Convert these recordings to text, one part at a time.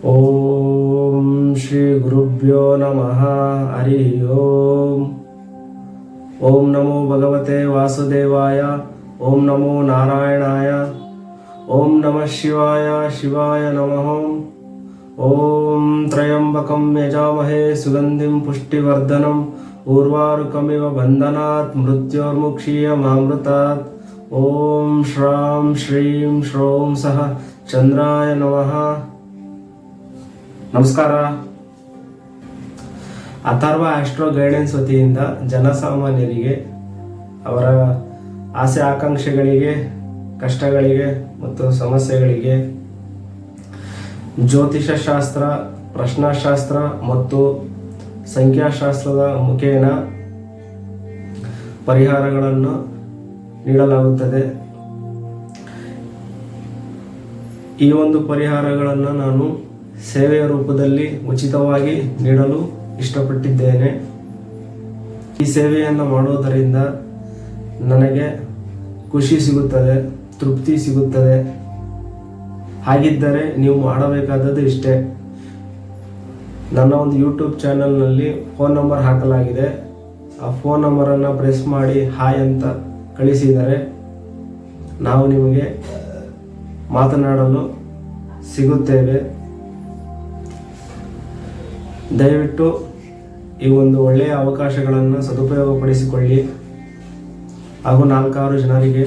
ಓಂ ಶ್ರೀ ಗುರುಭ್ಯೋ ನಮಃ. ಹರಿ ಓಂ. ಓಂ ನಮೋ ಭಗವತೆ ವಾಸುದೇವಾಯ. ಓಂ ನಮೋ ನಾರಾಯಣಾಯ. ಓಂ ನಮಃ ಶಿವಾಯ. ಶಿವಾಯ ನಮಃ. ಓಂ ತ್ರಯಂಬಕಂ ಯಜಾಮಹೇ ಸುಗಂಧಿಂ ಪುಷ್ಟಿವರ್ಧನಂ ಊರ್ವಾರುಕಮಿವ ಬಂಧನಾತ್ ಮೃತ್ಯೋರ್ಮುಕ್ಷೀಯಮಾಮೃತಾತ್. ಓಂ ಶ್ರಾಂ ಶ್ರೀಂ ಶ್ರೌಂ ಸಹ ಚಂದ್ರಾಯ ನಮಃ. ನಮಸ್ಕಾರ. ಅಥರ್ವ ಆಸ್ಟ್ರೋ ಗೈಡೆನ್ಸ್ ವತಿಯಿಂದ ಜನಸಾಮಾನ್ಯರಿಗೆ ಅವರ ಆಸೆ ಆಕಾಂಕ್ಷೆಗಳಿಗೆ, ಕಷ್ಟಗಳಿಗೆ ಮತ್ತು ಸಮಸ್ಯೆಗಳಿಗೆ ಜ್ಯೋತಿಷ ಶಾಸ್ತ್ರ, ಪ್ರಶ್ನಾಶಾಸ್ತ್ರ ಮತ್ತು ಸಂಖ್ಯಾಶಾಸ್ತ್ರದ ಮುಖೇನ ಪರಿಹಾರಗಳನ್ನು ನೀಡಲಾಗುತ್ತದೆ. ಈ ಒಂದು ಪರಿಹಾರಗಳನ್ನು ನಾನು ಸೇವೆಯ ರೂಪದಲ್ಲಿ ಉಚಿತವಾಗಿ ನೀಡಲು ಇಷ್ಟಪಟ್ಟಿದ್ದೇನೆ. ಈ ಸೇವೆಯನ್ನು ಮಾಡುವುದರಿಂದ ನನಗೆ ಖುಷಿ ಸಿಗುತ್ತದೆ, ತೃಪ್ತಿ ಸಿಗುತ್ತದೆ. ಹಾಗಿದ್ದರೆ ನೀವು ಮಾಡಬೇಕಾದದ್ದು ಇಷ್ಟೇ. ನನ್ನ ಒಂದು ಯೂಟ್ಯೂಬ್ ಚಾನಲ್ನಲ್ಲಿ ಫೋನ್ ನಂಬರ್ ಹಾಕಲಾಗಿದೆ. ಆ ಫೋನ್ ನಂಬರನ್ನು ಪ್ರೆಸ್ ಮಾಡಿ ಹಾಯ್ ಅಂತ ಕಳಿಸಿದರೆ ನಾವು ನಿಮಗೆ ಮಾತನಾಡಲು ಸಿಗುತ್ತೇವೆ. ದಯವಿಟ್ಟು ಈ ಒಂದು ಒಳ್ಳೆಯ ಅವಕಾಶಗಳನ್ನು ಸದುಪಯೋಗಪಡಿಸಿಕೊಳ್ಳಿ ಹಾಗೂ 4-6 ಜನರಿಗೆ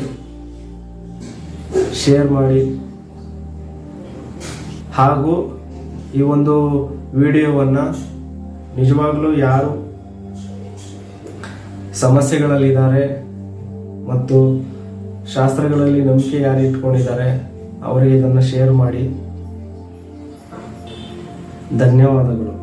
ಶೇರ್ ಮಾಡಿ. ಹಾಗೂ ಈ ಒಂದು ವಿಡಿಯೋವನ್ನು ನಿಜವಾಗ್ಲೂ ಯಾರು ಸಮಸ್ಯೆಗಳಲ್ಲಿದ್ದಾರೆ ಮತ್ತು ಶಾಸ್ತ್ರಗಳಲ್ಲಿ ನಂಬಿಕೆ ಯಾರು ಇಟ್ಕೊಂಡಿದ್ದಾರೆ ಅವರಿಗೆ ಇದನ್ನು ಶೇರ್ ಮಾಡಿ. ಧನ್ಯವಾದಗಳು.